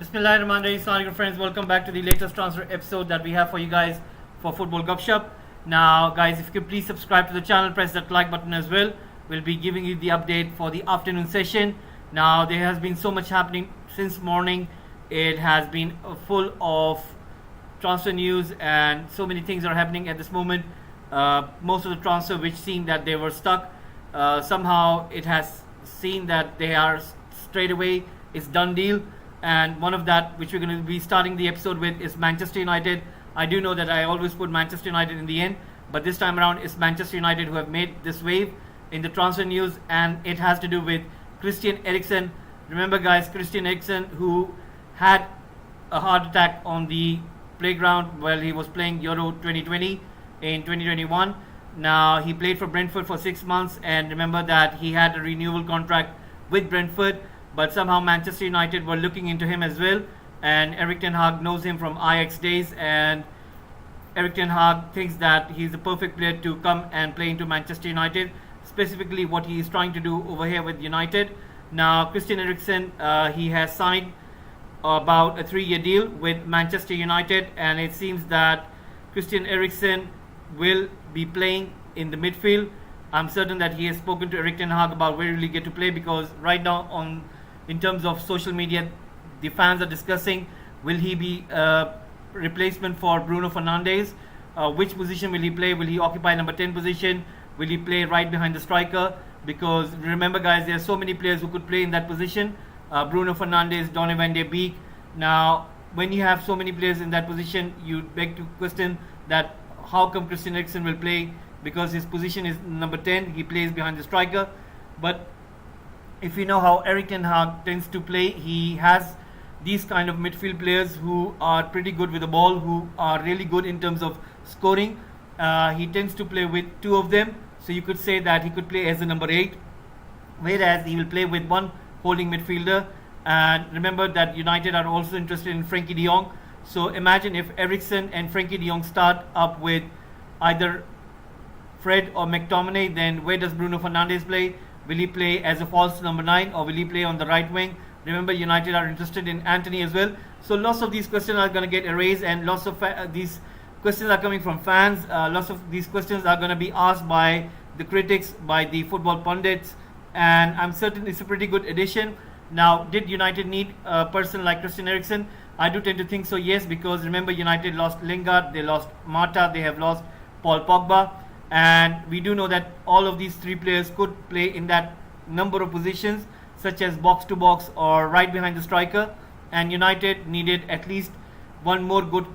Bismillahirrahmanirrahim. Assalamualaikum friends, welcome back to the latest transfer episode that we have for you guys for Football Gupshup. Now guys, if you could please subscribe to the channel, press that like button as well. We'll be giving you the update for the afternoon session. Now there has been so much happening since morning. It has been full of transfer news and so many things are happening at this moment. Most of the transfer which seemed that they were stuck, somehow it has seen that they are straight away, it's done deal. And one of that which we're going to be starting the episode with is Manchester United. I do know that I always put Manchester United in the end, but this time around it's Manchester United who have made this wave in the transfer news, and it has to do with Christian Eriksen. Remember guys, Christian Eriksen, who had a heart attack on the playground while he was playing Euro 2020 in 2021. Now he played for Brentford for 6 months, and remember that he had a renewal contract with Brentford, but somehow Manchester United were looking into him as well, and Erik ten Hag knows him from Ajax days, and Erik ten Hag thinks that he's the perfect player to come and play into Manchester United, specifically what he is trying to do over here with United. Now Christian Eriksen, he has signed about a 3-year deal with Manchester United, and it seems that Christian Eriksen will be playing in the midfield. I'm certain that he has spoken to Erik ten Hag about where will he get to play, because right now in terms of social media, the fans are discussing, will he be a replacement for Bruno Fernandes? Which position will he play? Will he occupy number 10 position? Will he play right behind the striker? Because remember guys, there are so many players who could play in that position. Bruno Fernandes, Donny van de Beek. Now when you have so many players in that position, you beg to question that how come Christian Eriksen will play, because his position is number 10, he plays behind the striker. But if you know how Erik ten Hag tends to play, he has these kind of midfield players who are pretty good with the ball, who are really good in terms of scoring. He tends to play with 2 of them, so you could say that he could play as a number 8, whereas he will play with 1 holding midfielder. And remember that United are also interested in Frenkie de Jong. So imagine if Eriksen and Frenkie de Jong start up with either Fred or McTominay, then where does Bruno Fernandes play? Will he play as a false number 9, or will he play on the right wing? Remember, United are interested in Anthony as well. So lots of these questions are going to get erased, and lots of these questions are coming from fans. Lots of these questions are going to be asked by the critics, by the football pundits, and I'm certain it's a pretty good addition. Now, did United need a person like Christian Eriksen? I do tend to think so, yes, because remember, United lost Lingard, they lost Mata, they have lost Paul Pogba, and we do know that all of these 3 players could play in that number of positions, such as box to box or right behind the striker, and United needed at least 1 more good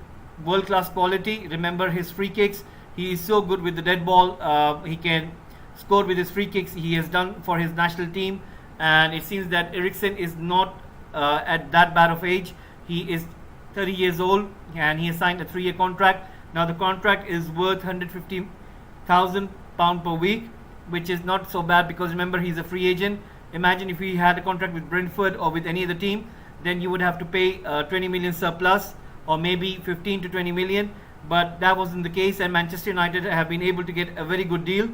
world-class quality. Remember his free kicks, he is so good with the dead ball, he can score with his free kicks, he has done for his national team, and it seems that Eriksen is not at that bad of age. He is 30 years old and he has signed a 3-year contract. Now the contract is worth £150,000 per week, which is not so bad, because remember he's a free agent. Imagine if he had a contract with Brentford or with any other team, then you would have to pay 20 million surplus, or maybe 15 to 20 million, but that wasn't the case, and Manchester United have been able to get a very good deal.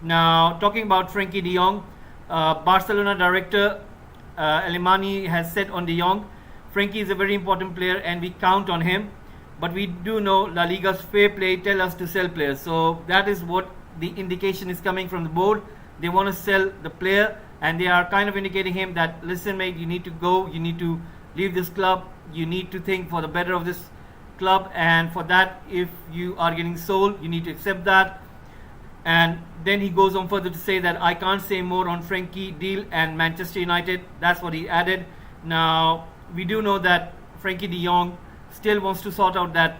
Now talking about Frenkie de Jong, Barcelona director Alemany has said on de Jong, Frenkie is a very important player and we count on him, but we do know La Liga's fair play tell us to sell players. So that is what the indication is coming from the board. They want to sell the player, and they are kind of indicating him that, listen mate, you need to go, you need to leave this club, you need to think for the better of this club, and for that, if you are getting sold, you need to accept that. And then he goes on further to say that I can't say more on Frenkie deal and Manchester United. That's what he added. Now we do know that Frenkie de Jong still wants to sort out that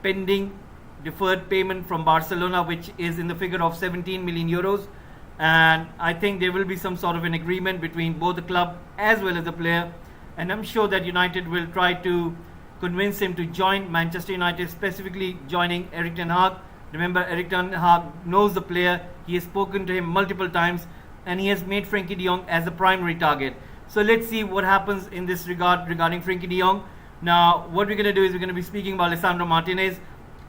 pending deferred payment from Barcelona, which is in the figure of 17 million euros, and I think there will be some sort of an agreement between both the club as well as the player, and I'm sure that United will try to convince him to join Manchester United, specifically joining Erik ten Hag. Remember, Erik ten Hag knows the player, he has spoken to him multiple times, and he has made Frenkie de Jong as a primary target. So let's see what happens in this regard regarding Frenkie de Jong. Now what we're going to do is we're going to be speaking about Lissandra Martinez.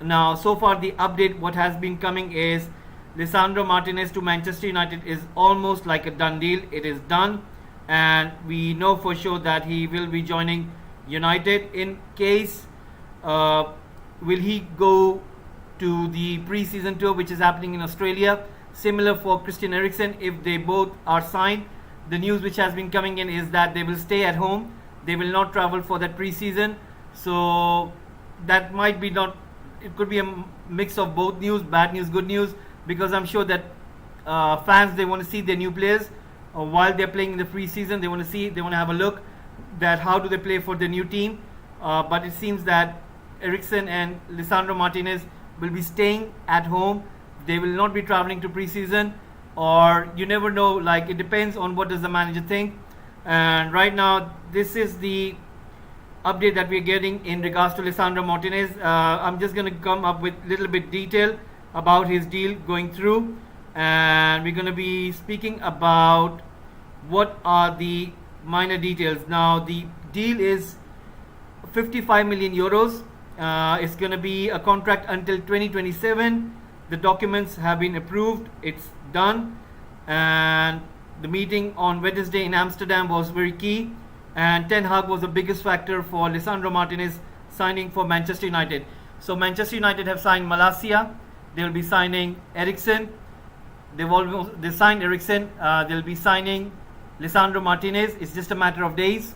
Now so far the update what has been coming is Lissandra Martinez to Manchester United is almost like a done deal. It is done, and we know for sure that he will be joining United in case will he go to the pre-season tour which is happening in Australia. Similar for Christian Eriksen, if they both are signed. The news which has been coming in is that they will stay at home. They will not travel for that pre-season. So that might be not, it could be a mix of both news, bad news, good news, because I'm sure that fans, they want to see their new players while they're playing in the pre-season. They want to see, they want to have a look that how do they play for the new team. But it seems that Eriksen and Lissandra Martinez will be staying at home. They will not be traveling to pre-season, or you never know, like it depends on what does the manager think. And right now this is the update that we're getting in regards to Lissandra Martinez. I'm just going to come up with a little bit detail about his deal going through, and we're going to be speaking about what are the minor details. Now the deal is 55 million euros. It's going to be a contract until 2027. The documents have been approved, it's done, and the meeting on Wednesday in Amsterdam was very key, and Ten Hag was the biggest factor for Lissandra Martinez signing for Manchester United. So Manchester United have signed Malacia, they will be signing Eriksen, they signed Eriksen, they'll be signing Lissandra Martinez. It's just a matter of days,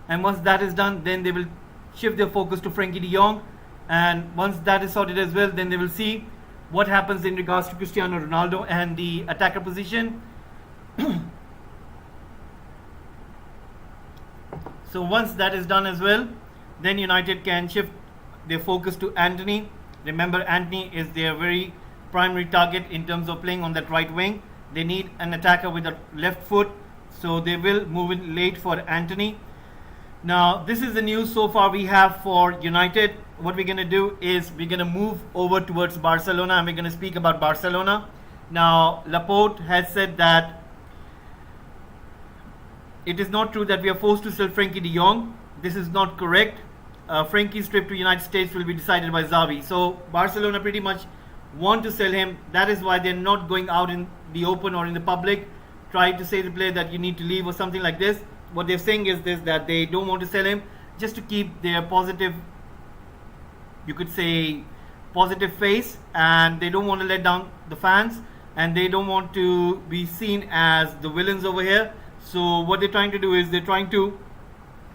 and once that is done, then they will shift their focus to Frankie de Jong, and once that is sorted as well, then they will see what happens in regards to Cristiano Ronaldo and the attacker position. So once that is done as well, then United can shift their focus to Antony. Remember, Antony is their very primary target in terms of playing on that right wing. They need an attacker with a left foot, so they will move in late for Antony. Now this is the news so far we have for United. What we're going to do is we're going to move over towards Barcelona, and we're going to speak about Barcelona. Now Laporte has said that it is not true that we are forced to sell Frankie de Jong. This is not correct. Frankie's trip to United States will be decided by Xavi. So Barcelona pretty much want to sell him. That is why they're not going out in the open or in the public trying to say to the player that you need to leave or something like this. What they're saying is this, that they don't want to sell him just to keep their positive, you could say, positive face, and they don't want to let down the fans, and they don't want to be seen as the villains over here. So what they're trying to do is they're trying to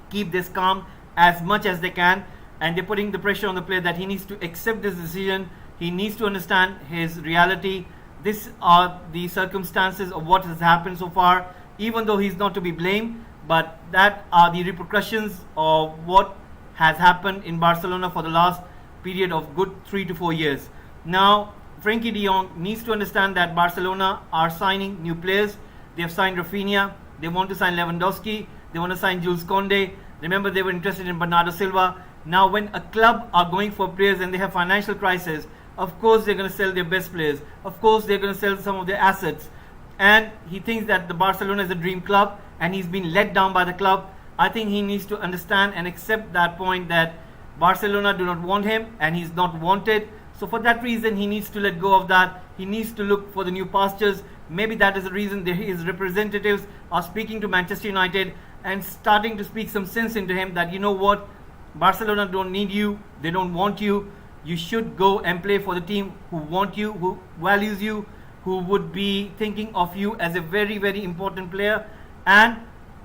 keep this calm as much as they can, and they're putting the pressure on the player that he needs to accept this decision. He needs to understand his reality. These are the circumstances of what has happened so far, even though he's not to be blamed, but that are the repercussions of what has happened in Barcelona for the last period of good 3 to 4 years. Now Frankie de Jong needs to understand that Barcelona are signing new players. They have signed Rafinha, they want to sign Lewandowski, they want to sign Jules Koundé. Remember, they were interested in Bernardo Silva. Now when a club are going for players and they have financial crisis, of course they're going to sell their best players, of course they're going to sell some of their assets. And he thinks that the Barcelona is a dream club, and he's been let down by the club. I think he needs to understand and accept that point, that Barcelona do not want him and he's not wanted. So for that reason, he needs to let go of that. He needs to look for the new pastures. Maybe that is the reason that his representatives are speaking to Manchester United and starting to speak some sense into him, that you know what, Barcelona don't need you, they don't want you. You should go and play for the team who want you, who values you, who would be thinking of you as a very, very important player, and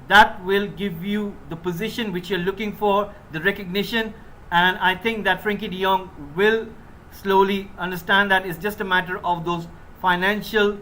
that will give you the position which you're looking for, the recognition. And I think that Frankie de Jong will slowly understand that it's just a matter of those financial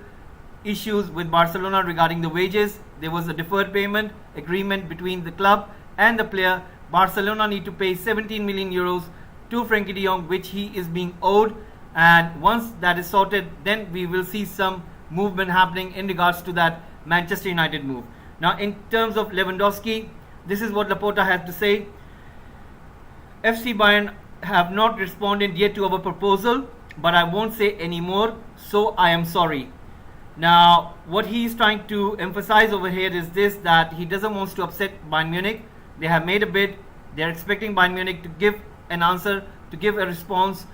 issues with Barcelona regarding the wages. There was a deferred payment agreement between the club and the player. Barcelona need to pay 17 million euros to Frankie de Jong, which he is being owed, and once that is sorted, then we will see some movement happening in regards to that Manchester United move. Now in terms of Lewandowski, this is what Laporta has to say. FC Bayern have not responded yet to our proposal, but I won't say any more, so I am sorry. Now what he is trying to emphasize over here is this, that he doesn't want to upset Bayern Munich. They have made a bid, they are expecting Bayern Munich to give an answer, to give a response.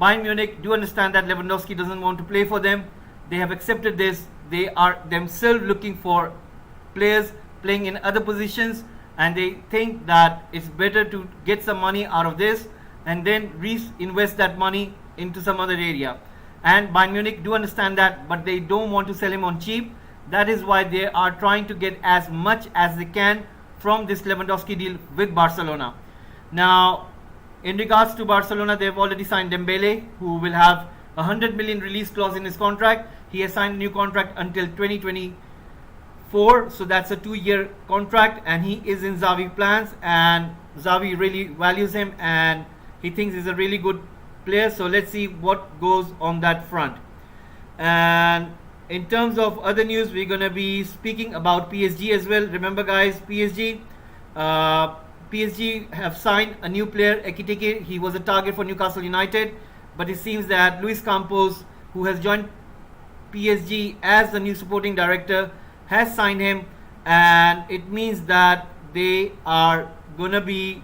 Bayern Munich do understand that Lewandowski doesn't want to play for them. They have accepted this. They are themselves looking for players playing in other positions, and they think that it's better to get some money out of this and then reinvest that money into some other area. And Bayern Munich do understand that, but they don't want to sell him on cheap. That is why they are trying to get as much as they can from this Lewandowski deal with Barcelona. Now, in regards to Barcelona, they have already signed Dembele, who will have a 100 million release clause in his contract. He has signed a new contract until 2024, so that's a 2-year contract, and he is in Xavi plans, and Xavi really values him and he thinks he's a really good player. So let's see what goes on that front. And in terms of other news, we're going to be speaking about PSG as well. Remember guys, PSG have signed a new player, Ekitike. He was a target for Newcastle United, but it seems that Luis Campos, who has joined PSG as the new supporting director, has signed him, and it means that they are going to be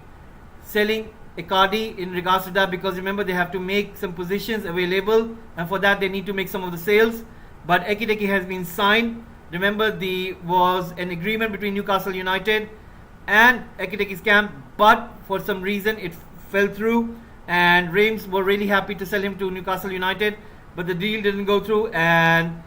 selling Icardi in regards to that, because remember they have to make some positions available, and for that they need to make some of the sales. But Ekitike has been signed. Remember, there was an agreement between Newcastle United and Ekiteke's camp, but for some reason it fell through, and Reims were really happy to sell him to Newcastle United, but the deal didn't go through, and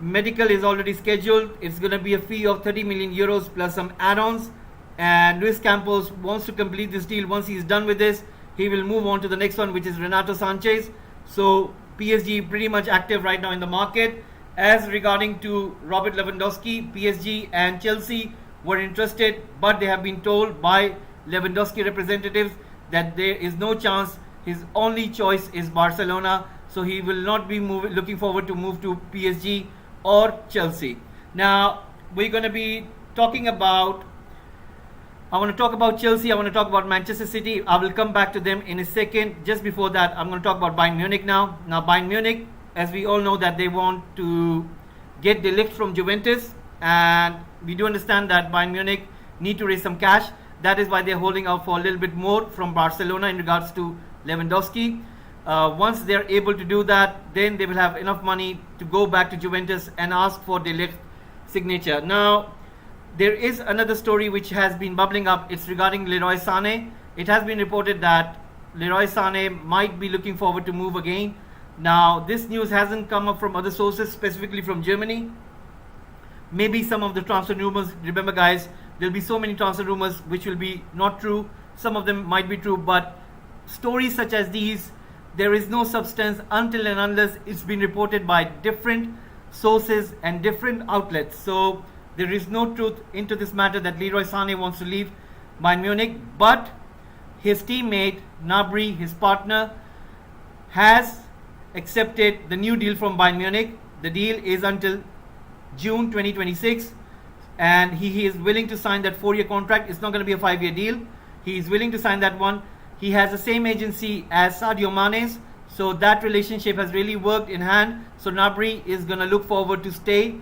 medical is already scheduled. It's going to be a fee of 30 million euros plus some add-ons, and Luis Campos wants to complete this deal. Once he's done with this, he will move on to the next one, which is Renato Sanchez. So PSG pretty much active right now in the market. As regarding to Robert Lewandowski, PSG and Chelsea were interested, but they have been told by Lewandowski representatives that there is no chance. His only choice is Barcelona, so he will not be looking forward to move to PSG or Chelsea. Now we're going to be talking about, I want to talk about Chelsea, I want to talk about Manchester City. I will come back to them in a second. Just before that, I'm going to talk about Bayern Munich now. Now Bayern Munich, as we all know, that they want to get De Ligt from Juventus, and we do understand that Bayern Munich need to raise some cash. That is why they're holding out for a little bit more from Barcelona in regards to Lewandowski. Once they're able to do that, then they will have enough money to go back to Juventus and ask for De Ligt signature. Now, there is another story which has been bubbling up. It's regarding Leroy Sané. It has been reported that Leroy Sané might be looking forward to move again. Now, this news hasn't come up from other sources, specifically from Germany. Maybe some of the transfer rumors, remember guys, there'll be so many transfer rumors which will be not true. Some of them might be true, but stories such as these, there is no substance until and unless it's been reported by different sources and different outlets. So there is no truth into this matter that Leroy Sané wants to leave Bayern Munich, but his teammate Gnabry, his partner, has accepted the new deal from Bayern Munich. The deal is until June 2026, and he is willing to sign that 4-year contract. It's not going to be a 5-year deal. He is willing to sign that one. He has the same agency as Sadio Mane's, so that relationship has really worked in hand. So Gnabry is going to look forward to stay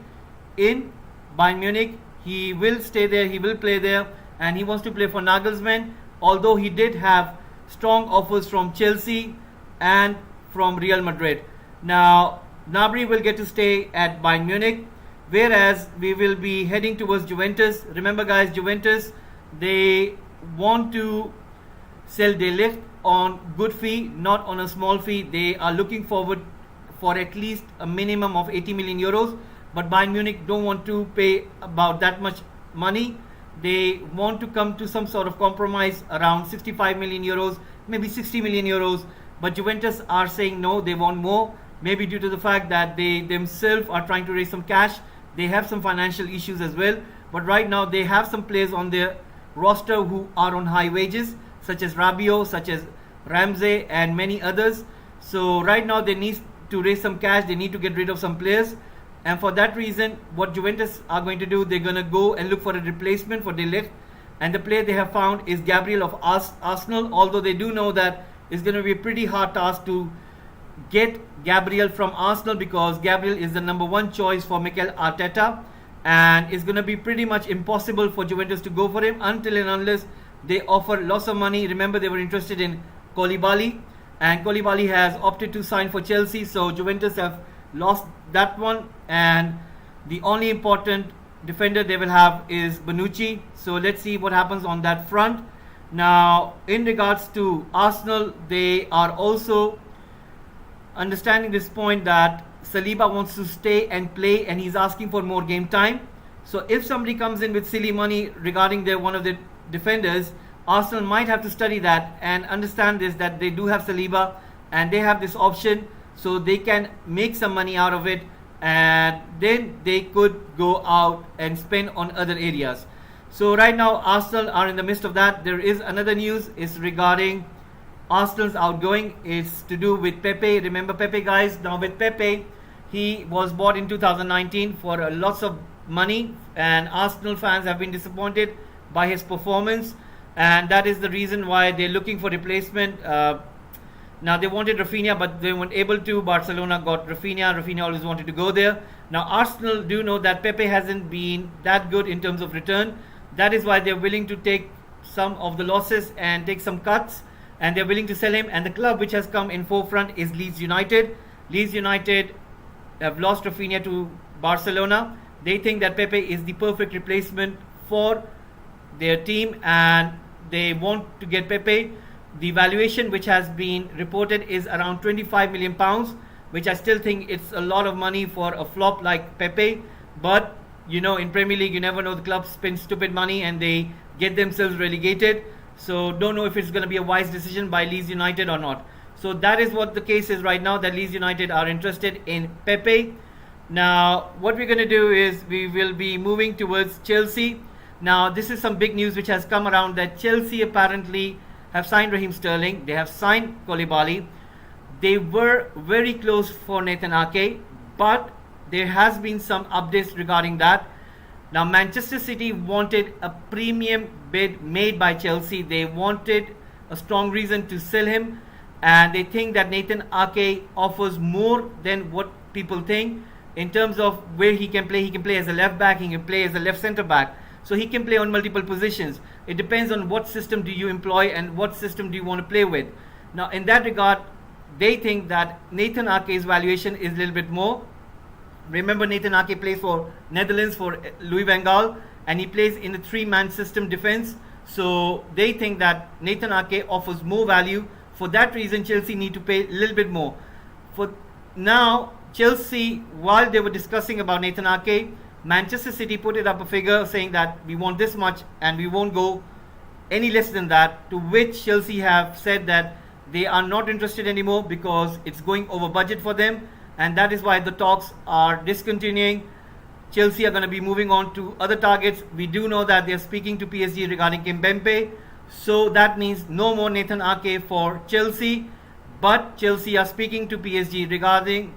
in Bayern Munich. He will stay there, he will play there, and he wants to play for Nagelsmann, although he did have strong offers from Chelsea and from Real Madrid. Now, Gnabry will get to stay at Bayern Munich, whereas we will be heading towards Juventus. Remember guys, Juventus, they want to sell De Ligt on good fee, not on a small fee. They are looking forward for at least a minimum of 80 million euros, but Bayern Munich don't want to pay about that much money. They want to come to some sort of compromise around 65 million euros, maybe 60 million euros, but Juventus are saying no, they want more, maybe due to the fact that they themselves are trying to raise some cash. They have some financial issues as well, but right now they have some players on their roster who are on high wages, such as Rabiot, such as Ramsey, and many others. So right now they need to raise some cash, they need to get rid of some players, and for that reason, what Juventus are going to do, they're going to go and look for a replacement for De Ligt, and the player they have found is Gabriel of Arsenal, although they do know that it's going to be a pretty hard task to get Gabriel from Arsenal, because Gabriel is the number one choice for Mikel Arteta, and it's going to be pretty much impossible for Juventus to go for him until and unless they offer lots of money. Remember, they were interested in Koulibaly, and Koulibaly has opted to sign for Chelsea, so Juventus have lost that one, and the only important defender they will have is Bonucci. So let's see what happens on that front. Now, in regards to Arsenal, they are also understanding this point that Saliba wants to stay and play, and he's asking for more game time. So if somebody comes in with silly money regarding one of the defenders, Arsenal might have to study that and understand this, that they do have Saliba and they have this option, so they can make some money out of it, and then they could go out and spend on other areas. So right now Arsenal are in the midst of that. There is another news is regarding Arsenal's outgoing. It's to do with Pepe. Remember Pepe, guys? Now with Pepe, he was bought in 2019 for lots of money, and Arsenal fans have been disappointed by his performance, and that is the reason why they're looking for replacement. Now they wanted Rafinha, but they weren't able to. Barcelona got Rafinha. Rafinha always wanted to go there. Now Arsenal do know that Pepe hasn't been that good in terms of return. That is why they're willing to take some of the losses and take some cuts, and they're willing to sell him. And the club which has come in forefront is Leeds United. Leeds United have lost Rafinha to Barcelona. They think that Pepe is the perfect replacement for their team, and they want to get Pepe. The valuation which has been reported is around £25 million, which I still think it's a lot of money for a flop like Pepe. But you know, in Premier League, you never know. The clubs spend stupid money and they get themselves relegated. So don't know if it's going to be a wise decision by Leeds United or not. So that is what the case is right now, that Leeds United are interested in Pepe. Now what we're going to do is we will be moving towards Chelsea. Now this is some big news which has come around, that Chelsea apparently have signed Raheem Sterling. They have signed Koulibaly. They were very close for Nathan Ake, but there has been some updates regarding that. Now Manchester City wanted a premium bid made by Chelsea. They wanted a strong reason to sell him, and they think that Nathan Ake offers more than what people think in terms of where he can play. He can play as a left back, he can play as a left centre back, so he can play on multiple positions. It depends on what system do you employ and what system do you want to play with. Now in that regard, they think that Nathan Ake's valuation is a little bit more. Remember, Nathan Ake plays for Netherlands, for Louis van Gaal, and he plays in a three-man system defense. So they think that Nathan Ake offers more value. For that reason, Chelsea need to pay a little bit more. For now, Chelsea, while they were discussing about Nathan Ake, Manchester City put it up a figure saying that we want this much and we won't go any less than that, to which Chelsea have said that they are not interested anymore because it's going over budget for them. And that is why the talks are discontinuing. Chelsea are going to be moving on to other targets. We do know that they are speaking to PSG regarding Kimpembe. So that means no more Nathan Ake for Chelsea. But Chelsea are speaking to PSG regarding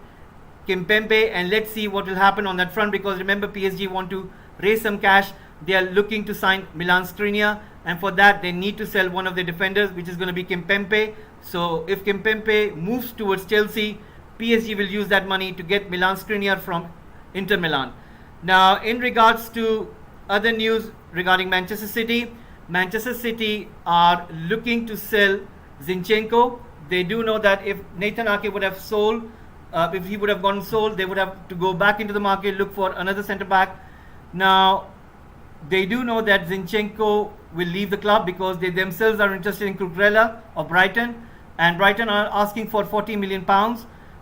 Kimpembe, and let's see what will happen on that front, because remember, PSG want to raise some cash. They are looking to sign Milan Skriniar, and for that they need to sell one of their defenders, which is going to be Kimpembe. So if Kimpembe moves towards Chelsea, PSG will use that money to get Milan Skriniar from Inter Milan. Now in regards to other news regarding Manchester City are looking to sell Zinchenko. They do know that if Nathan Ake would have sold, if he would have gone sold, they would have to go back into the market, look for another centre back. Now they do know that Zinchenko will leave the club because they themselves are interested in Cucurella of Brighton, and Brighton are asking for £40 million.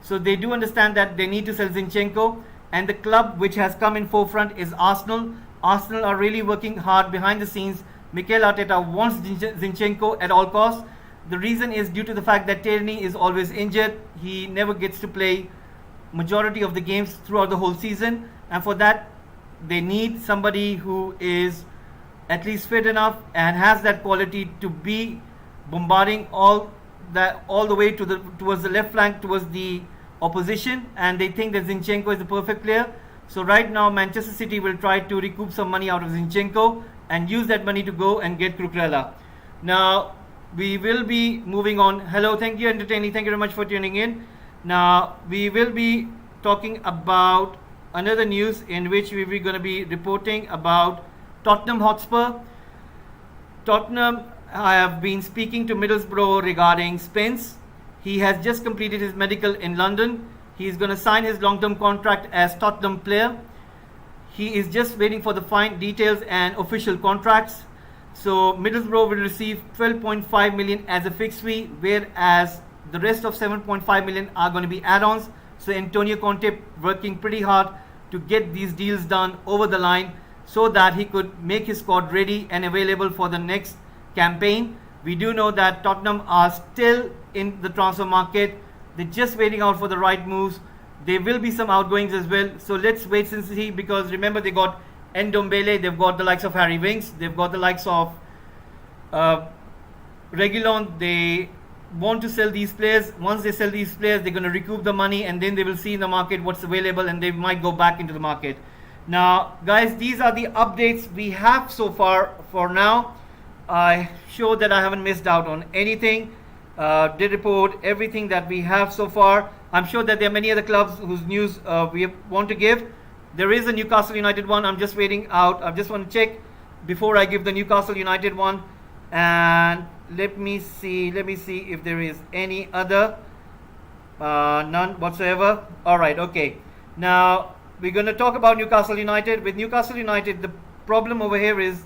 So they do understand that they need to sell Zinchenko, and the club which has come in forefront is Arsenal. Arsenal are really working hard behind the scenes. Mikel Arteta wants Zinchenko at all costs. The reason is due to the fact that Tierney is always injured. He never gets to play majority of the games throughout the whole season, and for that they need somebody who is at least fit enough and has that quality to be bombarding all the way towards the left flank, towards the opposition, and they think that Zinchenko is the perfect player. So right now Manchester City will try to recoup some money out of Zinchenko and use that money to go and get Cucurella. Now we will be moving on. Hello, thank you Entertaining, thank you very much for tuning in. Now we will be talking about another news in which we will going to be reporting about Tottenham Hotspur. Tottenham have been speaking to Middlesbrough regarding Spence. He has just completed his medical in London. He is going to sign his long-term contract as Tottenham player. He is just waiting for the fine details and official contracts. So Middlesbrough will receive 12.5 million as a fixed fee, whereas the rest of 7.5 million are going to be add-ons. So Antonio Conte working pretty hard to get these deals done over the line so that he could make his squad ready and available for the next campaign. We do know that Tottenham are still in the transfer market. They're just waiting out for the right moves. There will be some outgoings as well. So let's wait and see, because remember, they got Dembele, they've got the likes of Harry Winks, they've got the likes of Reguilon. They want to sell these players. Once they sell these players, they're going to recoup the money, and then they will see in the market what's available, and they might go back into the market. Now guys, these are the updates we have so far. For now, I sure that I haven't missed out on anything. Did report everything that we have so far. I'm sure that there are many other clubs whose news we want to give. There is a Newcastle United one. I'm just waiting out. I just want to check before I give the Newcastle United one. And let me see if there is any other. None whatsoever. Alright, okay. Now we're going to talk about Newcastle United. With Newcastle United, the problem over here is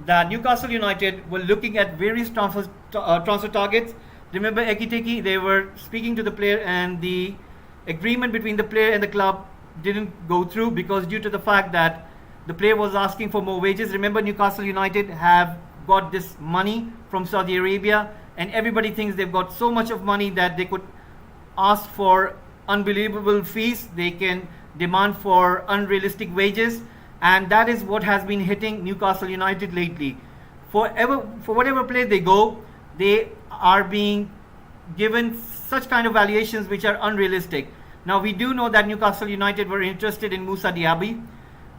that Newcastle United were looking at various transfer targets. Remember Ekiteke, they were speaking to the player, and the agreement between the player and the club didn't go through, because due to the fact that the player was asking for more wages. Remember, Newcastle United have got this money from Saudi Arabia, and everybody thinks they've got so much of money that they could ask for unbelievable fees. They can demand for unrealistic wages, and that is what has been hitting Newcastle United lately. For whatever place they go, they are being given such kind of valuations which are unrealistic. Now we do know that Newcastle United were interested in Moussa Diaby.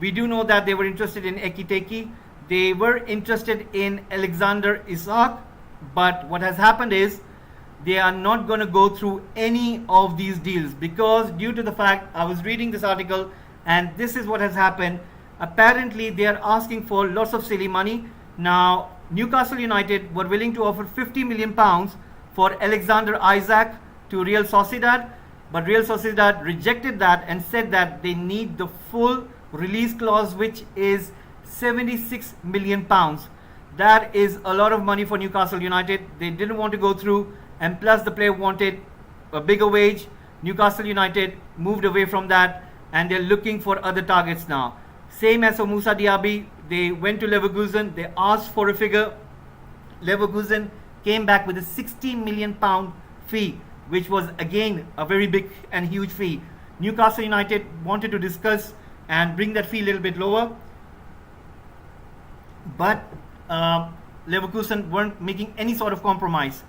We do know that they were interested in Ekiteke. They were interested in Alexander Isak. But what has happened is they are not going to go through any of these deals, because due to the fact, I was reading this article and this is what has happened. Apparently they are asking for lots of silly money. Now Newcastle United were willing to offer £50 million for Alexander Isak to Real Sociedad, but Real Sociedad rejected that and said that they need the full release clause, which is £76 million. That is a lot of money for Newcastle United. They didn't want to go through, and plus the player wanted a bigger wage. Newcastle United moved away from that, and they're looking for other targets now. Same as for Moussa Diaby, they went to Leverkusen, they asked for a figure. Leverkusen came back with a £60 million fee, which was again a very big and huge fee. Newcastle United wanted to discuss and bring that fee a little bit lower, but Leverkusen weren't making any sort of compromise.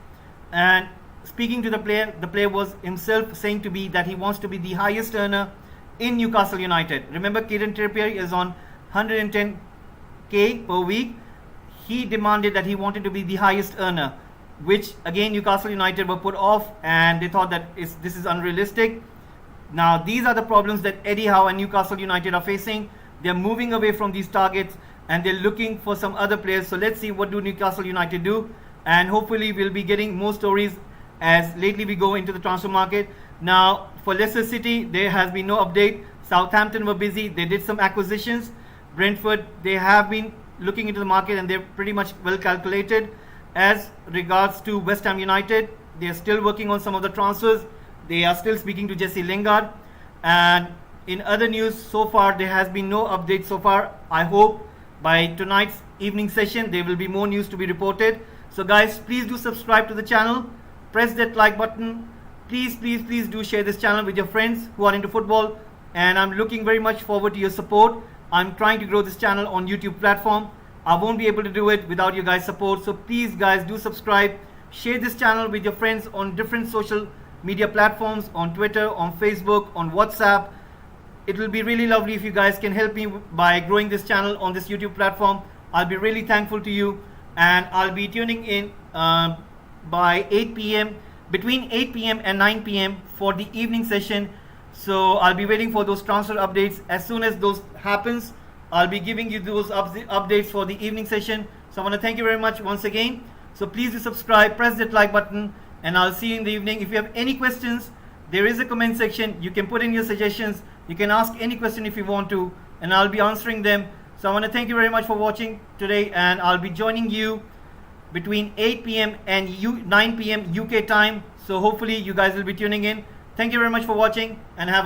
And speaking to the player was himself saying to be that he wants to be the highest earner in Newcastle United. Remember, Kieran Trippier is on 110k per week. He demanded that he wanted to be the highest earner, which again Newcastle United were put off, and they thought that this is unrealistic. Now these are the problems that Eddie Howe and Newcastle United are facing. They're moving away from these targets and they're looking for some other players. So let's see what do Newcastle United do, and hopefully we'll be getting more stories as lately we go into the transfer market. Now for Leicester City, there has been no update. Southampton were busy, they did some acquisitions. Brentford, they have been looking into the market and they're pretty much well calculated. As regards to West Ham United, they are still working on some of the transfers. They are still speaking to Jesse Lingard. And in other news, so far there has been no update so far. I hope by tonight's evening session there will be more news to be reported. So guys, please do subscribe to the channel, press that like button. Please do share this channel with your friends who are into football, and I'm looking very much forward to your support. I'm trying to grow this channel on YouTube platform. I won't be able to do it without you guys' support. So please guys, do subscribe, share this channel with your friends on different social media platforms, on Twitter, on Facebook, on WhatsApp. It will be really lovely if you guys can help me by growing this channel on this YouTube platform. I'll be really thankful to you, and I'll be tuning in by 8 p.m. between 8 p.m. and 9 p.m. for the evening session. So I'll be waiting for those transfer updates. As soon as those happens, I'll be giving you those updates for the evening session. So I want to thank you very much once again. So please do subscribe, press that like button, and I'll see you in the evening. If you have any questions, there is a comment section. You can put in your suggestions. You can ask any question if you want to. and I'll be answering them. So I want to thank you very much for watching today, and I'll be joining you between 8 p.m. and 9 p.m. UK time. So hopefully you guys will be tuning in. Thank you very much for watching, and have a